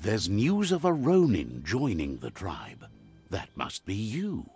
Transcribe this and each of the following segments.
There's news of a Ronin joining the tribe. That must be you.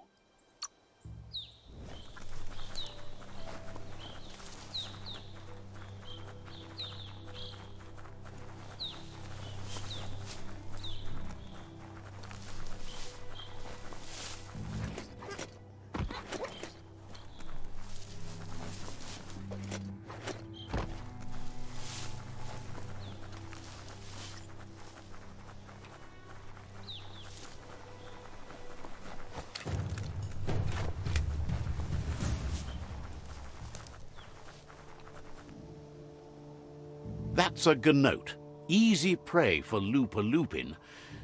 That's a GNOAT. Easy prey for Lupin.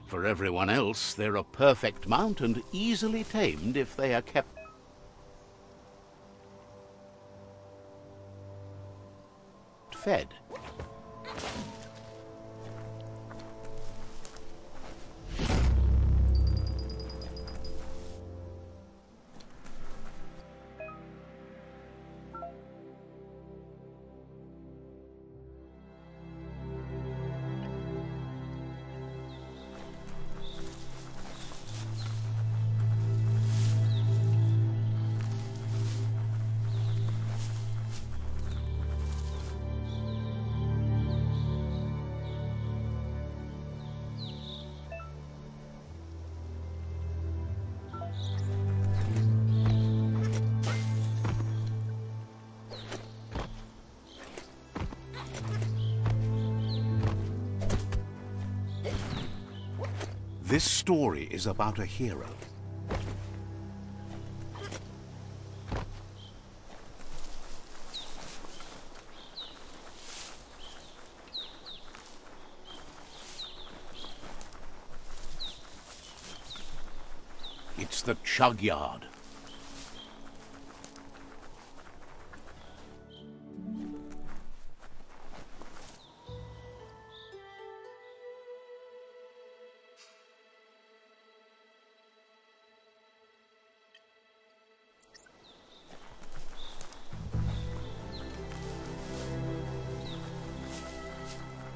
For everyone else, they're a perfect mount and easily tamed if they are kept fed. This story is about a hero. It's the CHUGYARD.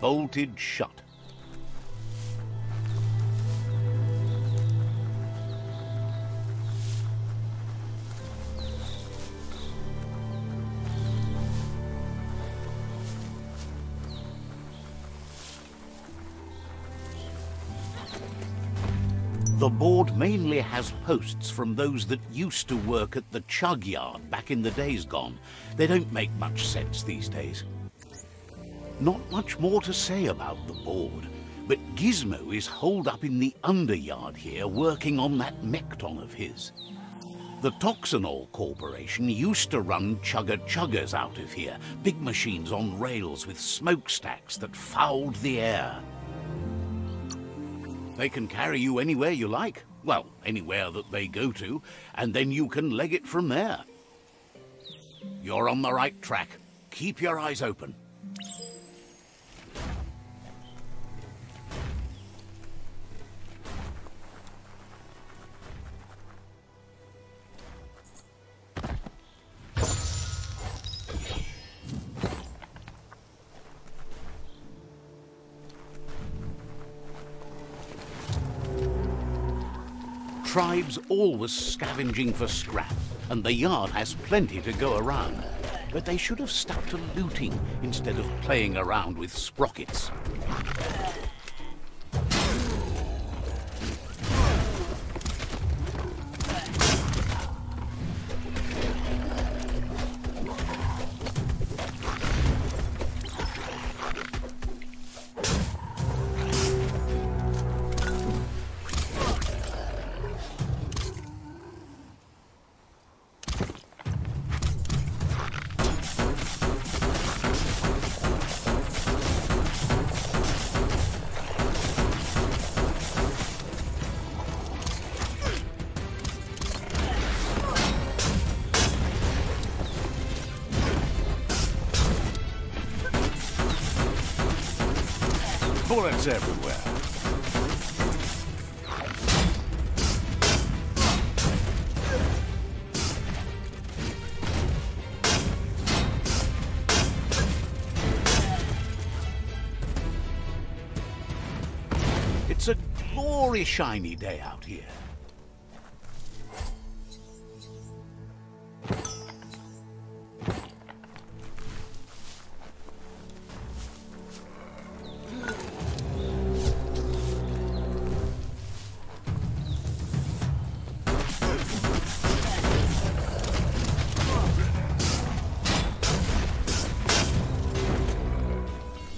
Bolted shut. The board mainly has posts from those that used to work at the CHUGYARD back in the days gone. They don't make much sense these days. Not much more to say about the board, but Gizmo is holed up in the underyard here working on that Mekton of his. The Toxanol Corporation used to run chuggers out of here, big machines on rails with smokestacks that fouled the air. They can carry you anywhere you like, well, anywhere that they go to, and then you can leg it from there. You're on the right track. Keep your eyes open. Tribes always scavenging for scrap, and the yard has plenty to go around. But they should have stuck to looting instead of playing around with sprockets. Bullets everywhere. Jolly shiny day out here.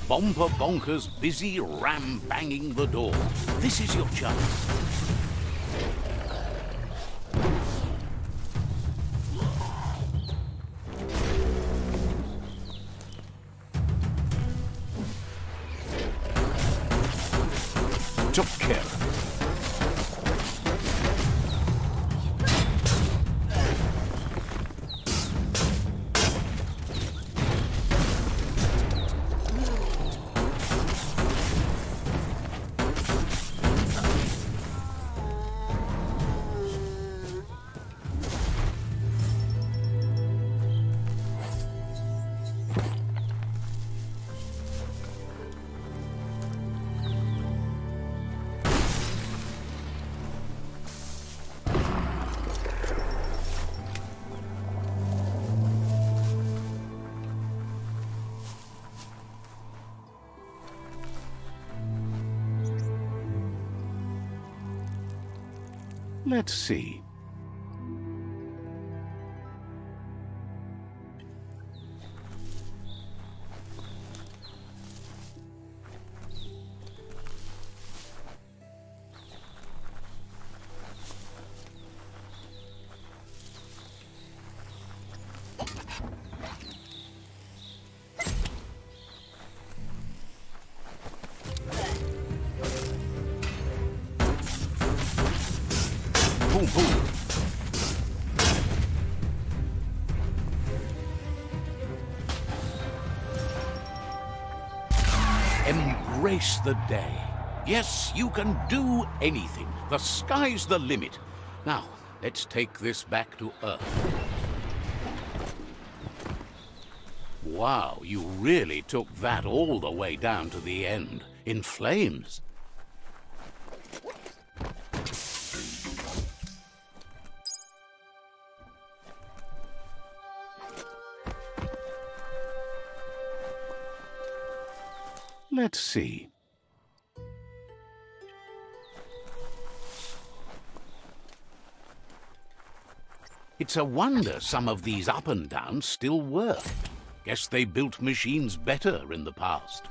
Bomper Bonker's busy ram-banging the door. This is your chance. Took care of it. Let's see. Boom, boom. Embrace the day. Yes, you can do anything. The sky's the limit. Now, let's take this back to Earth. Wow, you really took that all the way down to the end, in flames. Let's see. It's a wonder some of these up and downs still work. Guess they built machines better in the past.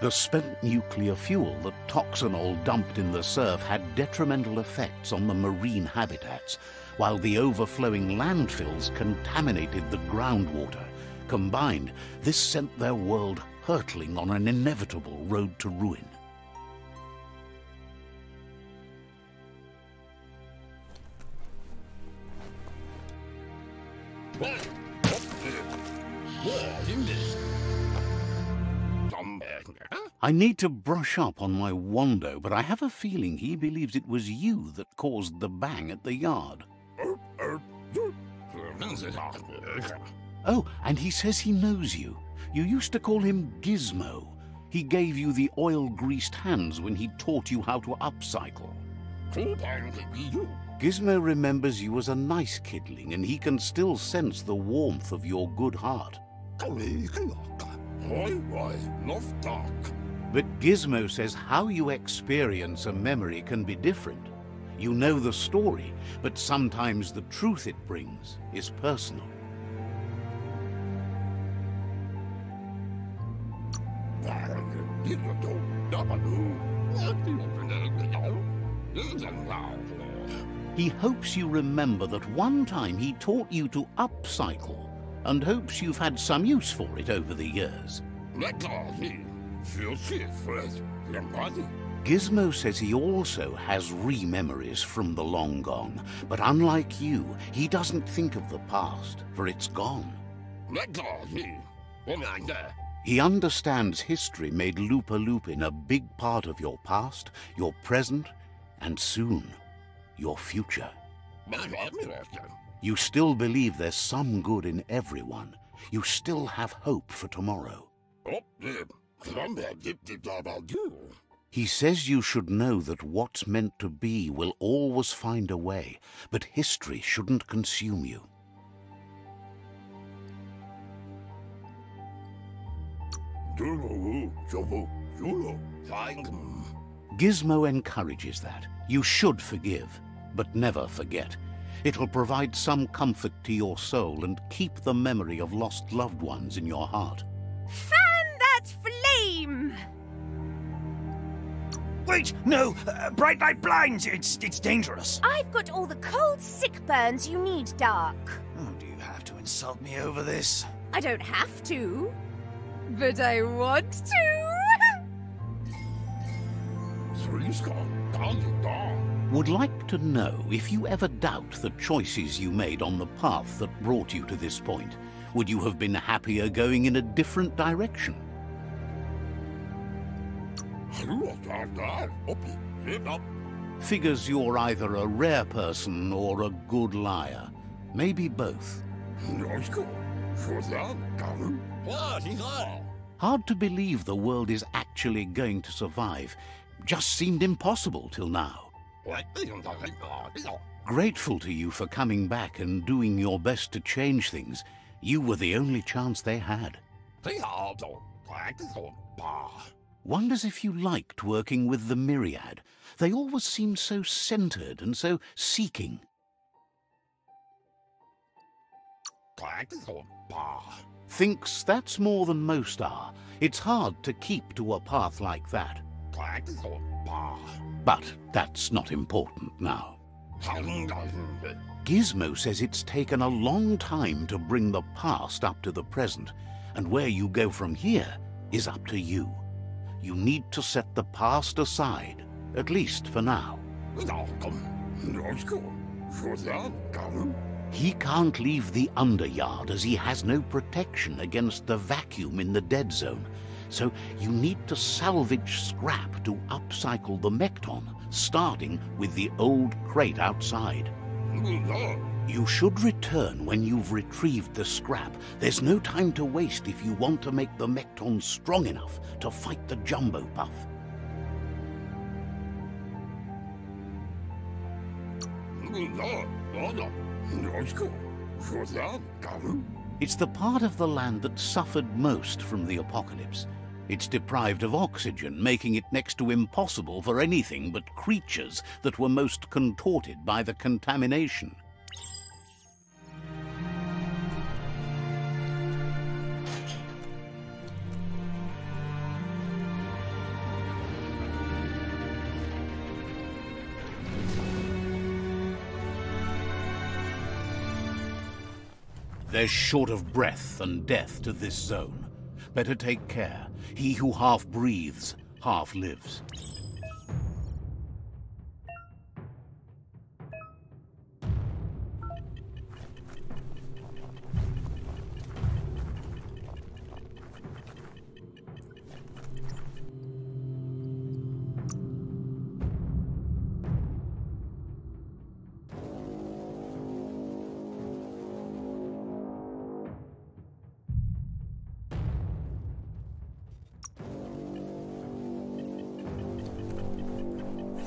The spent nuclear fuel that Toxanol dumped in the surf had detrimental effects on the marine habitats, while the overflowing landfills contaminated the groundwater. Combined, this sent their world hurtling on an inevitable road to ruin. I need to brush up on my Wando, but I have a feeling he believes it was you that caused the bang at the yard. Oh, and he says he knows you. You used to call him Gizmo. He gave you the oil-greased hands when he taught you how to upcycle. Gizmo remembers you as a nice kidling, and he can still sense the warmth of your good heart. But Gizmo says how you experience a memory can be different. You know the story, but sometimes the truth it brings is personal. He hopes you remember that one time he taught you to upcycle, and hopes you've had some use for it over the years. Gizmo says he also has re-memories from the long gone, but unlike you, he doesn't think of the past, for it's gone. He understands history made Loopalupin a big part of your past, your present, and soon, your future. You still believe there's some good in everyone. You still have hope for tomorrow. He says you should know that what's meant to be will always find a way, but history shouldn't consume you. Gizmo encourages that. You should forgive, but never forget. It'll provide some comfort to your soul and keep the memory of lost loved ones in your heart. Fan that flame! Wait, no! Bright light blinds! It's dangerous! I've got all the cold sick burns you need, Dark. Oh, do you have to insult me over this? I don't have to, but I want to! Would like to know if you ever doubt the choices you made on the path that brought you to this point. Would you have been happier going in a different direction? Figures you're either a rare person or a good liar. Maybe both. Hard to believe the world is actually going to survive. Just seemed impossible till now. Grateful to you for coming back and doing your best to change things. You were the only chance they had. Wonders if you liked working with the Myriad. They always seemed so centered and so seeking. Thinks that's more than most are. It's hard to keep to a path like that. But that's not important now. Gizmo says it's taken a long time to bring the past up to the present, and where you go from here is up to you. You need to set the past aside, at least for now. He can't leave the Underyard as he has no protection against the vacuum in the dead zone. So you need to salvage scrap to upcycle the Mekton, starting with the old crate outside. You should return when you've retrieved the scrap. There's no time to waste if you want to make the Mekton strong enough to fight the Jumbo Puff. It's the part of the land that suffered most from the apocalypse. It's deprived of oxygen, making it next to impossible for anything but creatures that were most contorted by the contamination. There's short of breath and death to this zone. Better take care. He who half breathes, half lives.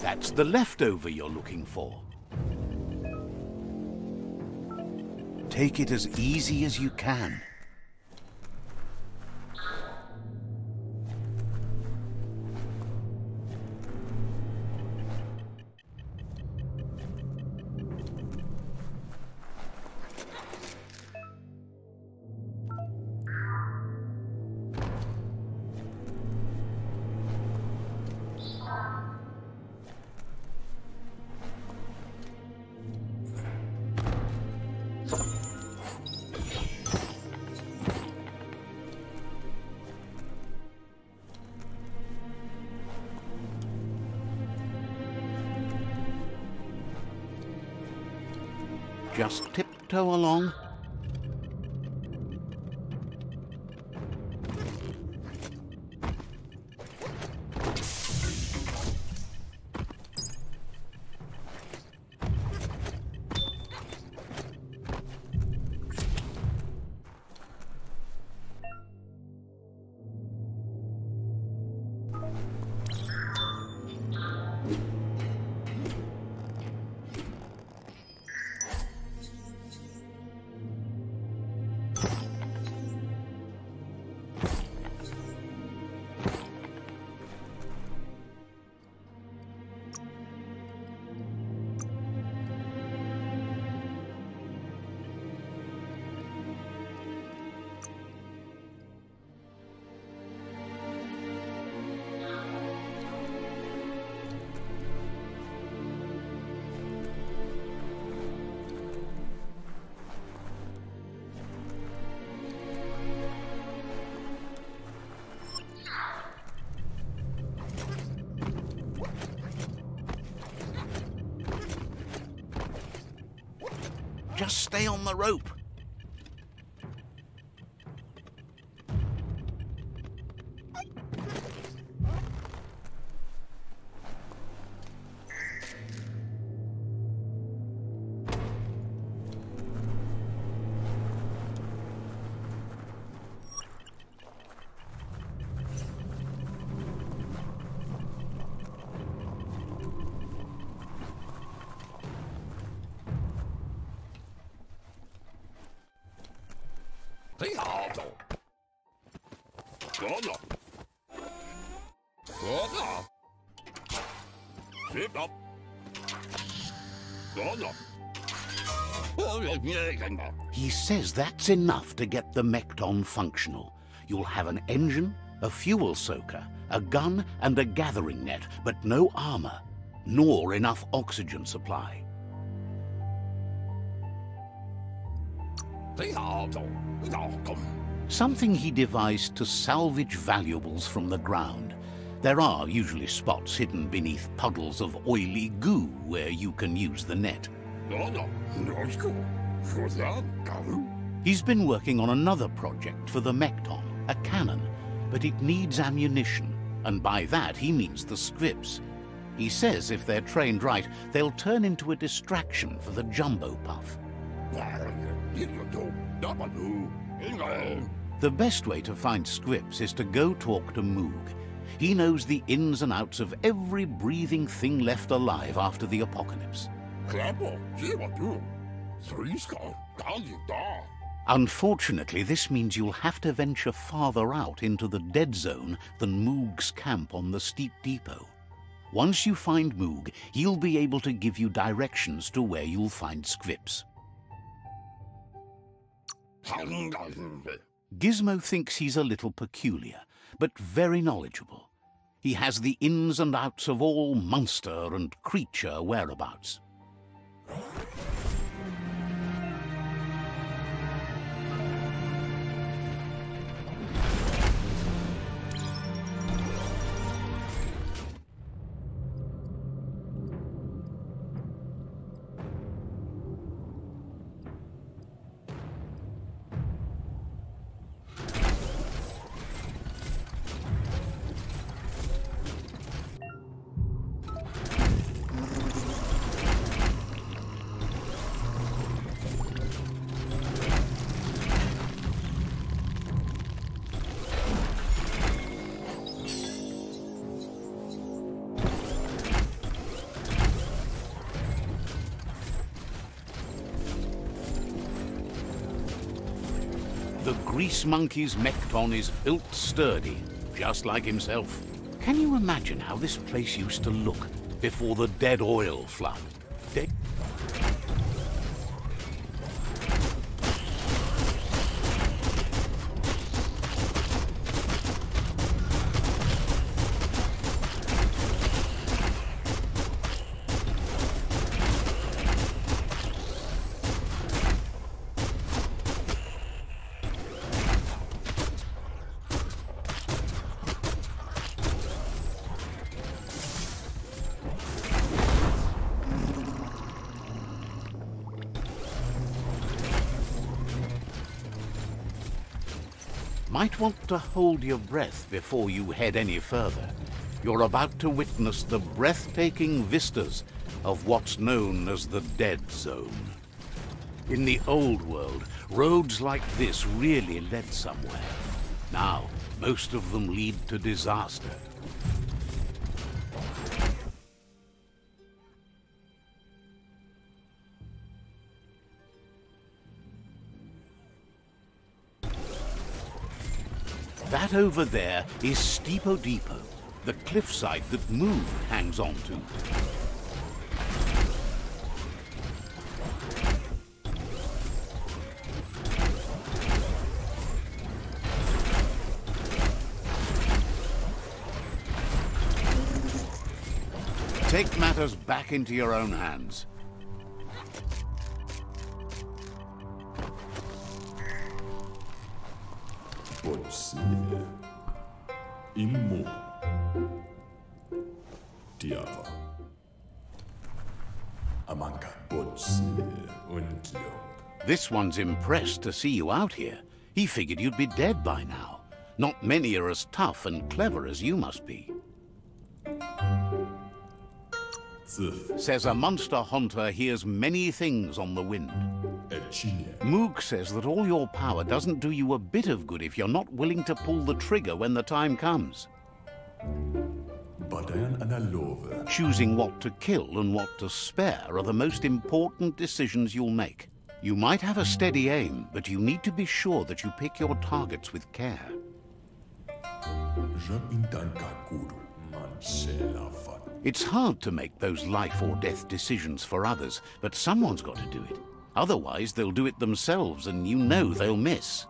That's the leftover you're looking for. Take it as easy as you can. Just tiptoe along. Just stay on the rope. He says that's enough to get the Mekton functional. You'll have an engine, a fuel soaker, a gun and a gathering net, but no armor, nor enough oxygen supply. Something he devised to salvage valuables from the ground. There are usually spots hidden beneath puddles of oily goo where you can use the net. He's been working on another project for the Mekton, a cannon, but it needs ammunition, and by that he means the scripts. He says if they're trained right, they'll turn into a distraction for the jumbo puff. The best way to find scripts is to go talk to Moog. He knows the ins and outs of every breathing thing left alive after the apocalypse. Unfortunately, this means you'll have to venture farther out into the dead zone than Moog's camp on the steep depot. Once you find Moog, he'll be able to give you directions to where you'll find scripts. Gizmo thinks he's a little peculiar, but very knowledgeable. He has the ins and outs of all monster and creature whereabouts. The grease monkey's Mekton is built sturdy, just like himself. Can you imagine how this place used to look before the dead oil flood? Might want to hold your breath before you head any further. You're about to witness the breathtaking vistas of what's known as the Dead Zone. In the old world, roads like this really led somewhere. Now, most of them lead to disaster. That over there is Steepo Depot, the cliffside that Moog hangs on to. Take matters back into your own hands. Immo Diava Amanka Botsi Unkiok This one's impressed to see you out here. He figured you'd be dead by now. Not many are as tough and clever as you must be. Says a monster hunter hears many things on the wind. Moog says that all your power doesn't do you a bit of good if you're not willing to pull the trigger when the time comes. Choosing what to kill and what to spare are the most important decisions you'll make. You might have a steady aim, but you need to be sure that you pick your targets with care. It's hard to make those life or death decisions for others, but someone's got to do it. Otherwise, they'll do it themselves, and you know they'll miss.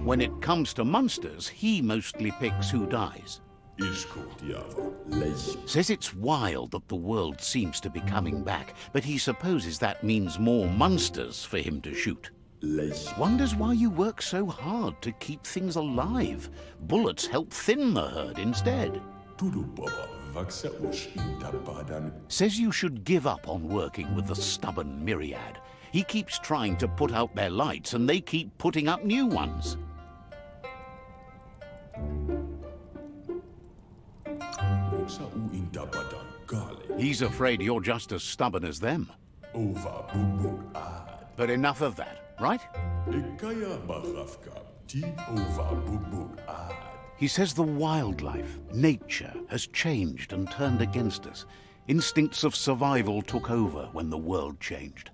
When it comes to monsters, he mostly picks who dies. Says it's wild that the world seems to be coming back, but he supposes that means more monsters for him to shoot. Wonders why you work so hard to keep things alive. Bullets help thin the herd instead. Says you should give up on working with the stubborn myriad. He keeps trying to put out their lights and they keep putting up new ones. He's afraid you're just as stubborn as them. But enough of that, right? He says the wildlife, nature, has changed and turned against us. Instincts of survival took over when the world changed.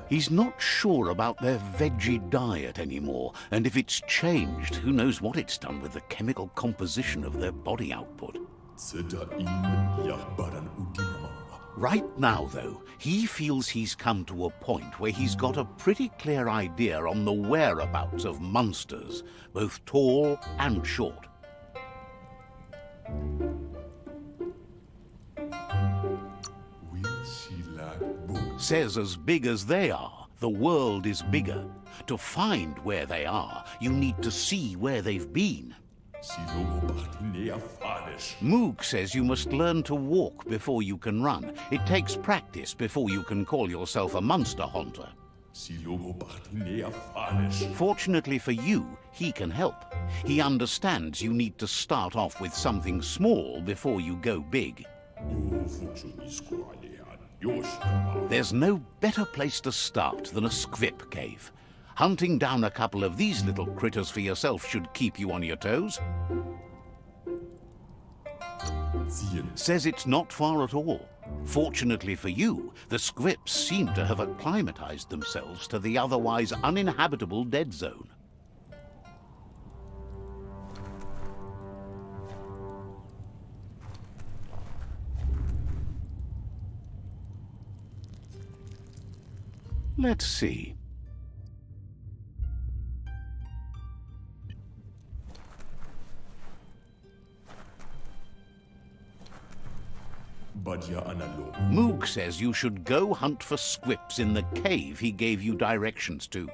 He's not sure about their veggie diet anymore, and if it's changed, who knows what it's done with the chemical composition of their body output. Right now, though, he feels he's come to a point where he's got a pretty clear idea on the whereabouts of monsters, both tall and short. Says as big as they are, the world is bigger. To find where they are, you need to see where they've been. Moog says you must learn to walk before you can run. It takes practice before you can call yourself a monster hunter. Fortunately for you, he can help. He understands you need to start off with something small before you go big. There's no better place to start than a squip cave. Hunting down a couple of these little critters for yourself should keep you on your toes. Says it's not far at all. Fortunately for you, the squips seem to have acclimatized themselves to the otherwise uninhabitable dead zone. Let's see. Moog says you should go hunt for squips in the cave he gave you directions to.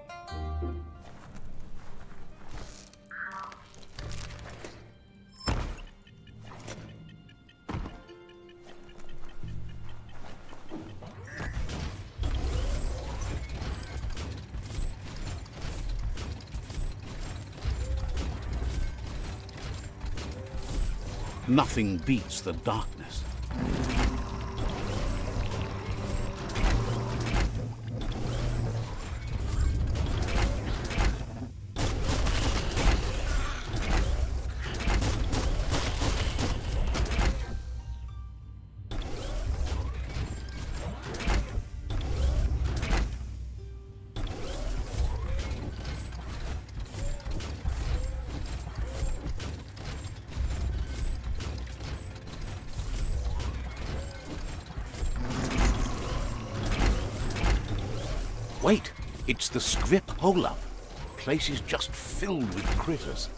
Nothing beats the darkness. Wait, it's the squip hole-up. Place is just filled with critters.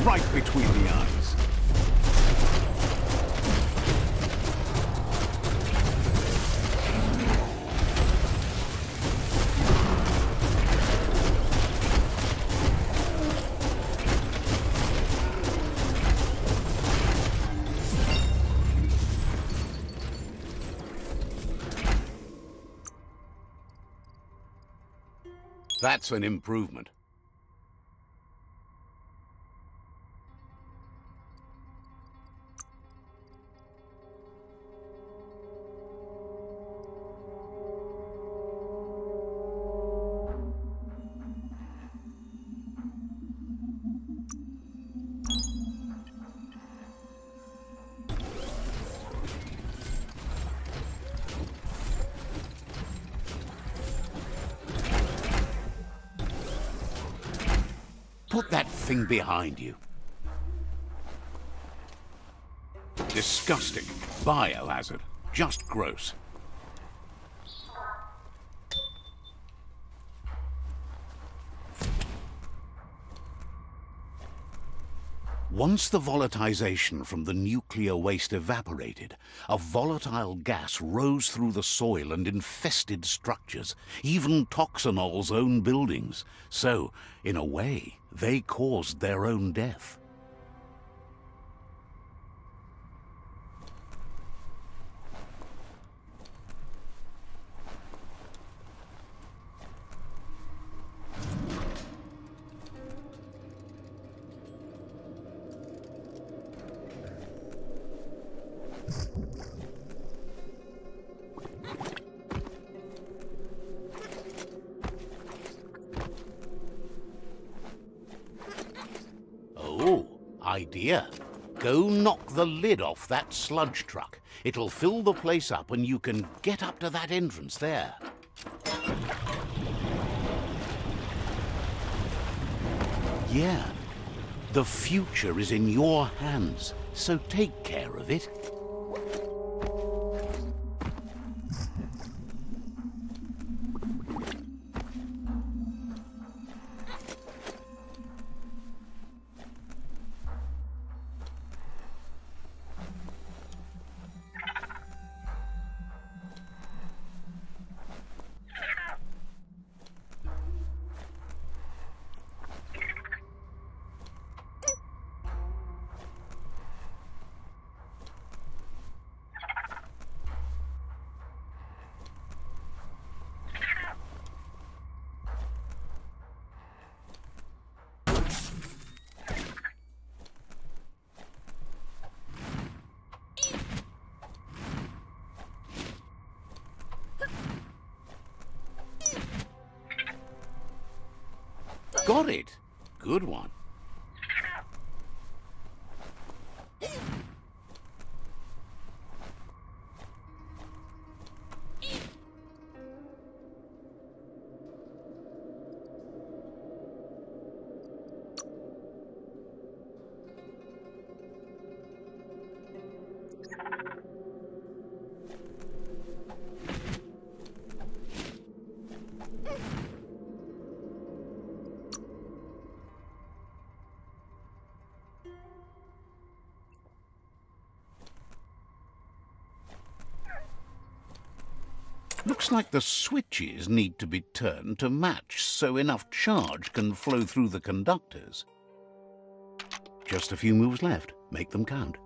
Right between the eyes. That's an improvement. Put that thing behind you. Disgusting. Biohazard. Just gross. Once the volatilization from the nuclear waste evaporated, a volatile gas rose through the soil and infested structures, even Toxanol's own buildings. So, in a way, they caused their own death. Oh, idea. Go knock the lid off that sludge truck. It'll fill the place up and you can get up to that entrance there. Yeah, the future is in your hands, so take care of it. Got it. Good one. Looks like the switches need to be turned to match so enough charge can flow through the conductors. Just a few moves left. Make them count.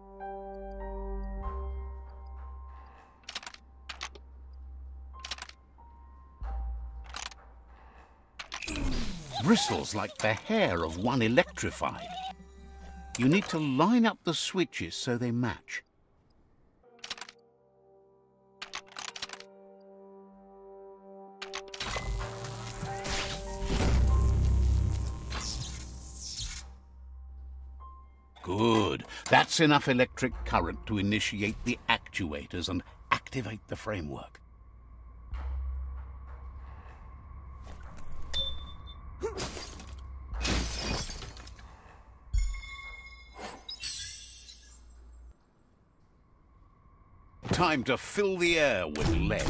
Bristles like the hair of one electrified. You need to line up the switches so they match. Good. That's enough electric current to initiate the actuators and activate the framework. Time to fill the air with lead.